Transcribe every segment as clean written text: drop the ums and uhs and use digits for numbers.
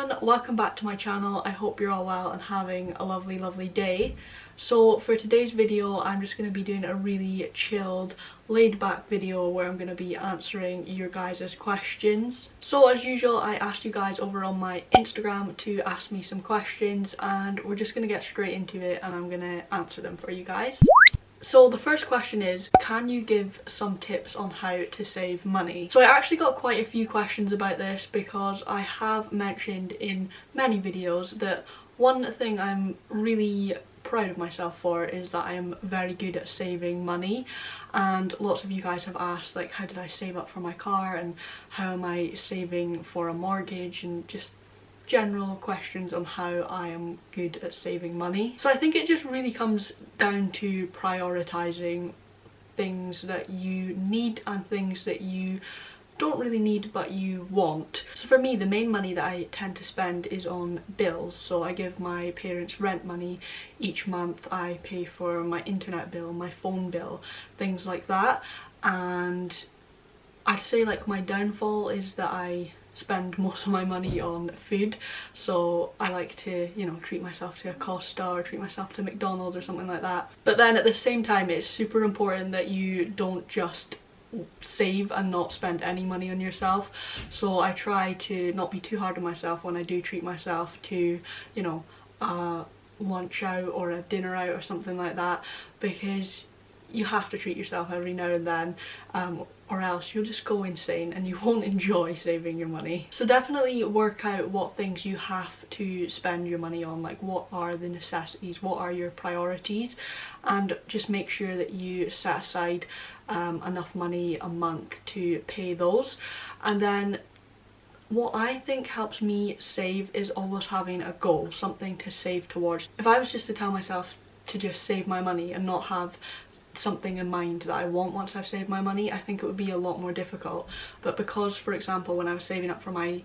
everyone, welcome back to my channel. I hope you're all well and having a lovely day. So for today's video I'm just going to be doing a really chilled, laid back video where I'm going to be answering your guys' questions. So as usual, I asked you guys over on my Instagram to ask me some questions and we're just going to get straight into it and I'm going to answer them for you guys. So the first question is, can you give some tips on how to save money? So I actually got quite a few questions about this because I have mentioned in many videos that one thing I'm really proud of myself for is that I am very good at saving money, and lots of you guys have asked like how did I save up for my car and how am I saving for a mortgage and just general questions on how I am good at saving money. So I think it just really comes down to prioritizing things that you need and things that you don't really need but you want. So for me, the main money that I tend to spend is on bills. So I give my parents rent money each month, I pay for my internet bill, my phone bill, things like that. And I'd say like my downfall is that I spend most of my money on food. So I like to, you know, treat myself to a Costa or treat myself to McDonald's or something like that. But then at the same time, it's super important that you don't just save and not spend any money on yourself. So I try to not be too hard on myself when I do treat myself to, you know, a lunch out or a dinner out or something like that, because you have to treat yourself every now and then, or else you'll just go insane and you won't enjoy saving your money. So definitely work out what things you have to spend your money on, like what are the necessities, what are your priorities, and just make sure that you set aside enough money a month to pay those. And then what I think helps me save is always having a goal, something to save towards. If I was just to tell myself to just save my money and not have something in mind that I want once I've saved my money, I think it would be a lot more difficult. But because, for example, when I was saving up for my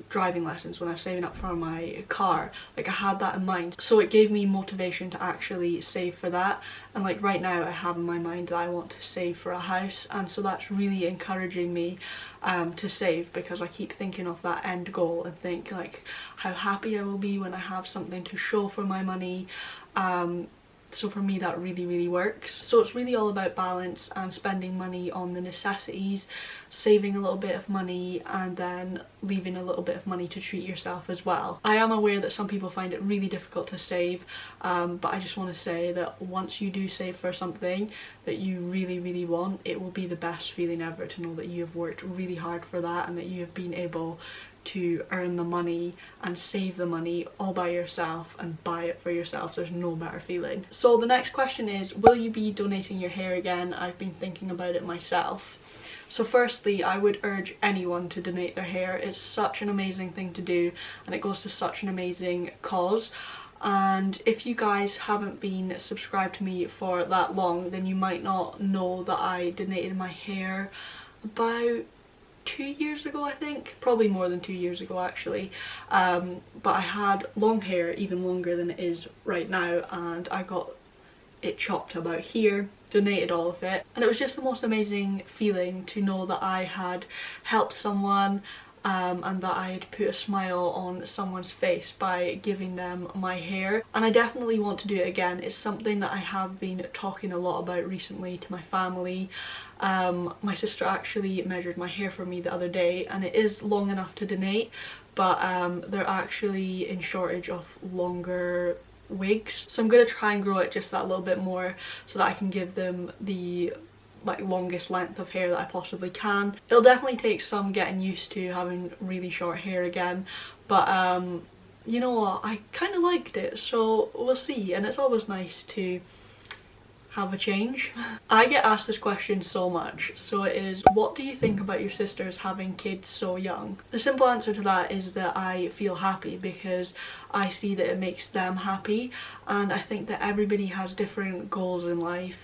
driving lessons, when I was saving up for my car, like I had that in mind, so it gave me motivation to actually save for that. And like right now I have in my mind that I want to save for a house, and so that's really encouraging me to save, because I keep thinking of that end goal and think like how happy I will be when I have something to show for my money. So for me that really works. So it's really all about balance and spending money on the necessities, saving a little bit of money, and then leaving a little bit of money to treat yourself as well. I am aware that some people find it really difficult to save, but I just want to say that once you do save for something that you really want, it will be the best feeling ever to know that you have worked really hard for that and that you have been able to earn the money and save the money all by yourself and buy it for yourself. There's no better feeling. So the next question is, will you be donating your hair again? I've been thinking about it myself. So firstly, I would urge anyone to donate their hair. It's such an amazing thing to do and it goes to such an amazing cause. And if you guys haven't been subscribed to me for that long, then you might not know that I donated my hair about 2 years ago, I think, probably more than 2 years ago actually. But I had long hair, even longer than it is right now, and I got it chopped about here, donated all of it, and it was just the most amazing feeling to know that I had helped someone and that I had put a smile on someone's face by giving them my hair. And I definitely want to do it again. It's something that I have been talking a lot about recently to my family. My sister actually measured my hair for me the other day and it is long enough to donate, but they're actually in shortage of longer wigs, so I'm going to try and grow it just that little bit more so that I can give them the like longest length of hair that I possibly can. It'll definitely take some getting used to having really short hair again, but you know what, I kind of liked it, so we'll see. And it's always nice to have a change. I get asked this question so much, so it is, what do you think about your sisters having kids so young? The simple answer to that is that I feel happy because I see that it makes them happy, and I think that everybody has different goals in life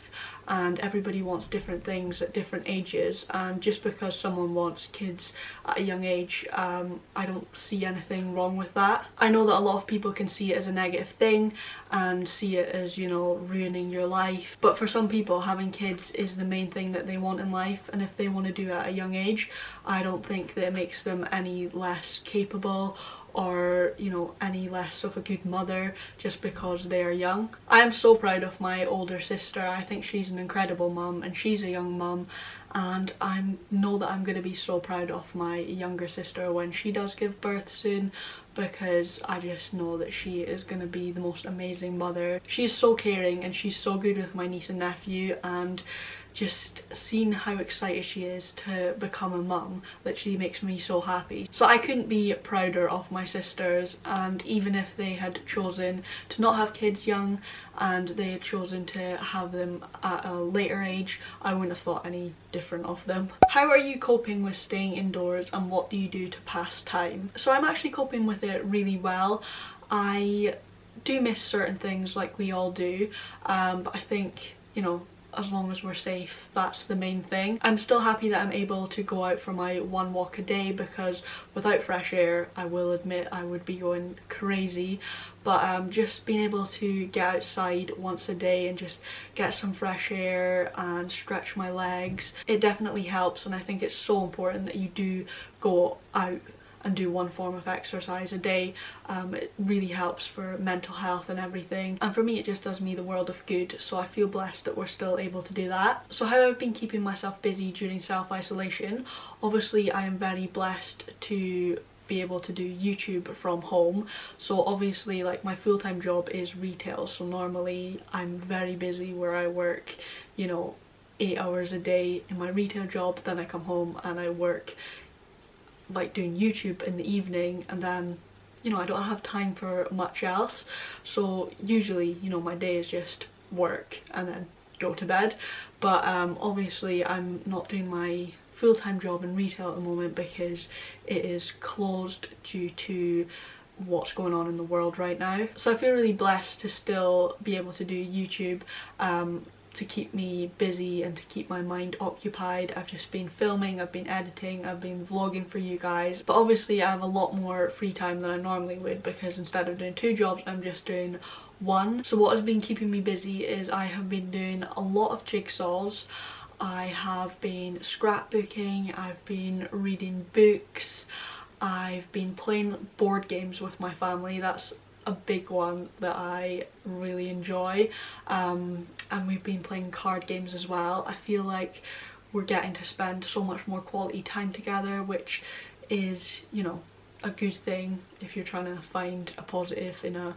and everybody wants different things at different ages, and just because someone wants kids at a young age, I don't see anything wrong with that. I know that a lot of people can see it as a negative thing and see it as, you know, ruining your life, but for some people having kids is the main thing that they want in life, and if they want to do it at a young age, I don't think that it makes them any less capable or, you know, any less of a good mother just because they are young. I am so proud of my older sister. I think she's an incredible mum, and she's a young mum, and I know that I'm going to be so proud of my younger sister when she does give birth soon, because I just know that she is going to be the most amazing mother. She's so caring and she's so good with my niece and nephew, and just seeing how excited she is to become a mum literally makes me so happy. So I couldn't be prouder of my sisters, and even if they had chosen to not have kids young and they had chosen to have them at a later age, I wouldn't have thought any different of them. How are you coping with staying indoors, and what do you do to pass time? So I'm actually coping with it really well. I do miss certain things, like we all do, but I think, you know, as long as we're safe, that's the main thing. I'm still happy that I'm able to go out for my one walk a day, because without fresh air, I will admit I would be going crazy. But just being able to get outside once a day and just get some fresh air and stretch my legs, it definitely helps. And I think it's so important that you do go out and do one form of exercise a day. It really helps for mental health and everything, and for me it just does me the world of good, so I feel blessed that we're still able to do that. So how I've been keeping myself busy during self-isolation, obviously I am very blessed to be able to do YouTube from home. So obviously, like, my full-time job is retail, so normally I'm very busy where I work, you know, 8 hours a day in my retail job, then I come home and I work like doing YouTube in the evening, and then, you know, I don't have time for much else. So usually, you know, my day is just work and then go to bed. But obviously I'm not doing my full-time job in retail at the moment because it is closed due to what's going on in the world right now. So I feel really blessed to still be able to do YouTube, to keep me busy and to keep my mind occupied. I've just been filming, I've been editing, I've been vlogging for you guys, but obviously I have a lot more free time than I normally would, because instead of doing 2 jobs I'm just doing 1. So what has been keeping me busy is I have been doing a lot of jigsaws, I have been scrapbooking, I've been reading books, I've been playing board games with my family. That's a big one that I really enjoy, and we've been playing card games as well. I feel like we're getting to spend so much more quality time together, which is, you know, a good thing if you're trying to find a positive in a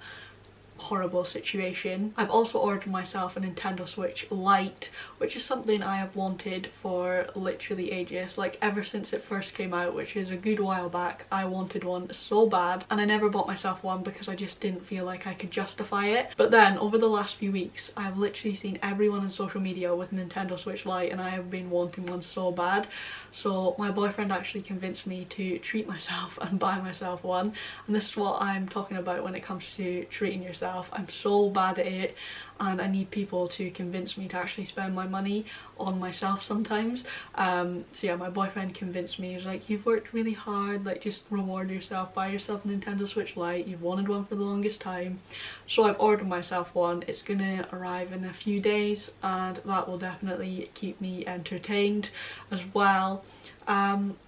horrible situation. I've also ordered myself a Nintendo Switch Lite, which is something I have wanted for literally ages. Like, ever since it first came out, which is a good while back, I wanted one so bad, and I never bought myself one because I just didn't feel like I could justify it. But then over the last few weeks I've literally seen everyone on social media with Nintendo Switch Lite, and I have been wanting one so bad. So my boyfriend actually convinced me to treat myself and buy myself one, and this is what I'm talking about when it comes to treating yourself. I'm so bad at it, and I need people to convince me to actually spend my money on myself sometimes. So yeah, my boyfriend convinced me. He was like, you've worked really hard, like, just reward yourself, buy yourself a Nintendo Switch Lite, you've wanted one for the longest time. So I've ordered myself one. It's gonna arrive in a few days, and that will definitely keep me entertained as well.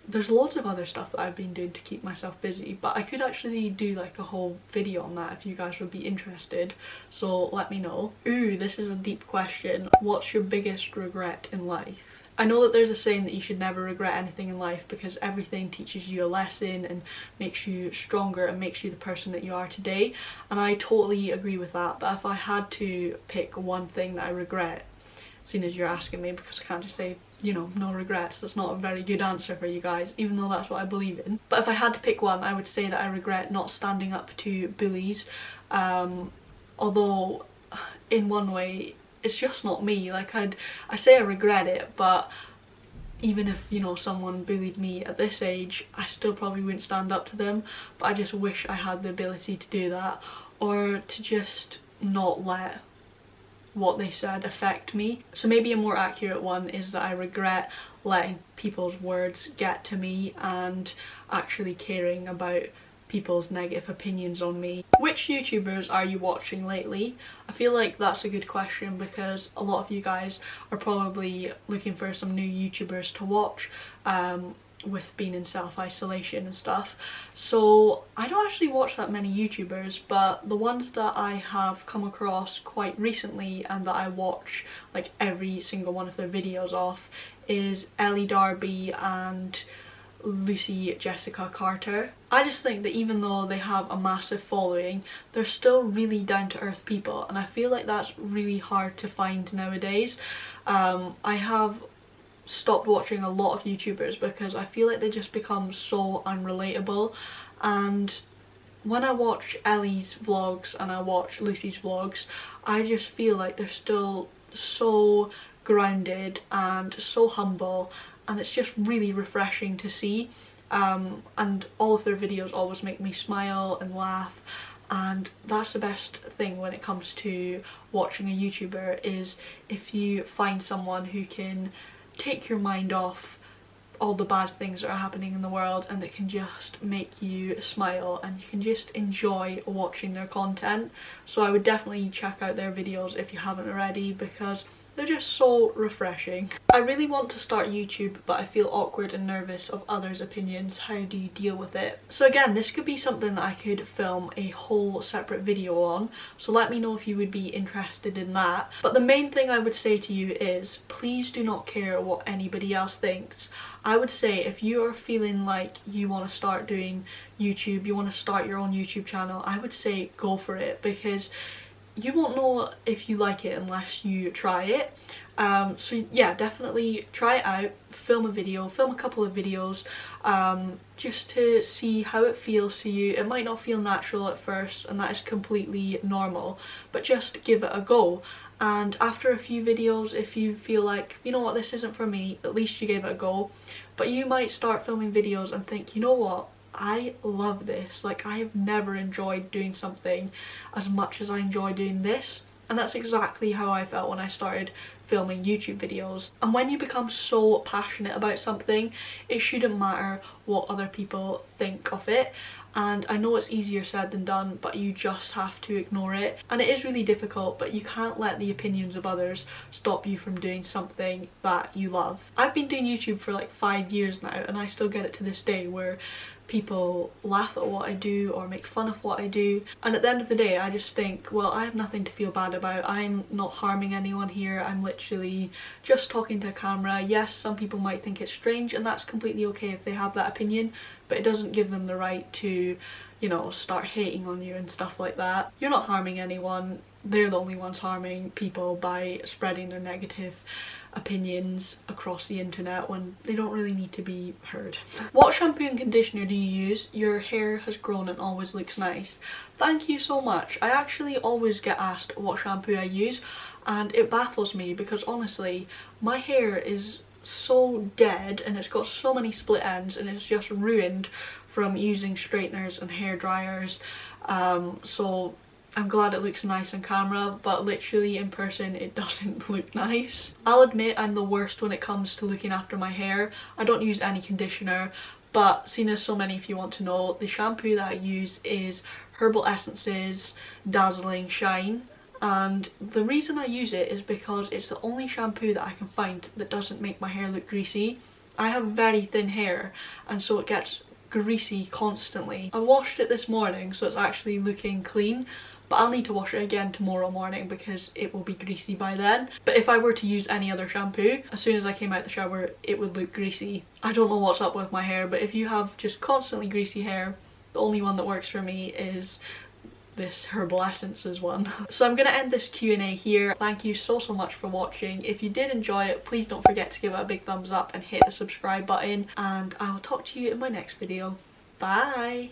There's loads of other stuff that I've been doing to keep myself busy, but I could actually do like a whole video on that if you guys would be interested, so let me know. Ooh, this is a deep question. What's your biggest regret in life? I know that there's a saying that you should never regret anything in life, because everything teaches you a lesson and makes you stronger and makes you the person that you are today, and I totally agree with that. But if I had to pick one thing that I regret, seeing as you're asking me, because I can't just say, you know, no regrets, that's not a very good answer for you guys, even though that's what I believe in. But if I had to pick one, I would say that I regret not standing up to bullies, although in one way it's just not me. Like, I say I regret it, but even if, you know, someone bullied me at this age, I still probably wouldn't stand up to them. But I just wish I had the ability to do that, or to just not let what they said affect me. So maybe a more accurate one is that I regret letting people's words get to me and actually caring about people's negative opinions on me. Which YouTubers are you watching lately? I feel like that's a good question, because a lot of you guys are probably looking for some new YouTubers to watch. with being in self-isolation and stuff. So I don't actually watch that many YouTubers, but the ones that I have come across quite recently and that I watch like every single one of their videos of is Ellie Darby and Lucy Jessica Carter. I just think that even though they have a massive following, they're still really down-to-earth people, and I feel like that's really hard to find nowadays. I have stopped watching a lot of YouTubers because I feel like they just become so unrelatable, and when I watch Ellie's vlogs and I watch Lucy's vlogs, I just feel like they're still so grounded and so humble, and it's just really refreshing to see. And all of their videos always make me smile and laugh, and that's the best thing when it comes to watching a YouTuber, is if you find someone who can take your mind off all the bad things that are happening in the world and that can just make you smile and you can just enjoy watching their content. So I would definitely check out their videos if you haven't already, because they're just so refreshing. I really want to start YouTube, but I feel awkward and nervous of others' opinions. How do you deal with it? So again, this could be something that I could film a whole separate video on, so let me know if you would be interested in that. But the main thing I would say to you is, please do not care what anybody else thinks. I would say if you are feeling like you want to start doing YouTube, you want to start your own YouTube channel, I would say go for it, because you won't know if you like it unless you try it. So yeah, definitely try it out, film a video, film a couple of videos, just to see how it feels to you. It might not feel natural at first, and that is completely normal, but just give it a go. And after a few videos, if you feel like, you know what, this isn't for me, at least you gave it a go. But you might start filming videos and think, you know what, I love this. Like, I have never enjoyed doing something as much as I enjoy doing this. And that's exactly how I felt when I started filming YouTube videos. And when you become so passionate about something, it shouldn't matter what other people think of it. And I know it's easier said than done, but you just have to ignore it. And it is really difficult, but you can't let the opinions of others stop you from doing something that you love. I've been doing YouTube for like 5 years now, and I still get it to this day where people laugh at what I do or make fun of what I do, and at the end of the day I just think, well, I have nothing to feel bad about. I'm not harming anyone here. I'm literally just talking to a camera. Yes, some people might think it's strange, and that's completely okay if they have that opinion, but it doesn't give them the right to, you know, start hating on you and stuff like that. You're not harming anyone. They're the only ones harming people by spreading their negative opinions across the internet when they don't really need to be heard. What shampoo and conditioner do you use? Your hair has grown and always looks nice. Thank you so much. I actually always get asked what shampoo I use, and it baffles me because honestly my hair is so dead and it's got so many split ends, and it's just ruined from using straighteners and hair dryers. So I'm glad it looks nice on camera, but literally in person it doesn't look nice. I'll admit I'm the worst when it comes to looking after my hair. I don't use any conditioner, but seeing as so many of you want to know, the shampoo that I use is Herbal Essences Dazzling Shine. And the reason I use it is because it's the only shampoo that I can find that doesn't make my hair look greasy. I have very thin hair, and so it gets greasy constantly. I washed it this morning, so it's actually looking clean, but I'll need to wash it again tomorrow morning because it will be greasy by then. But if I were to use any other shampoo, as soon as I came out the shower it would look greasy. I don't know what's up with my hair, but if you have just constantly greasy hair, the only one that works for me is this Herbal Essences one. So I'm gonna end this Q&A here. Thank you so much for watching. If you did enjoy it, please don't forget to give it a big thumbs up and hit the subscribe button, and I will talk to you in my next video. Bye!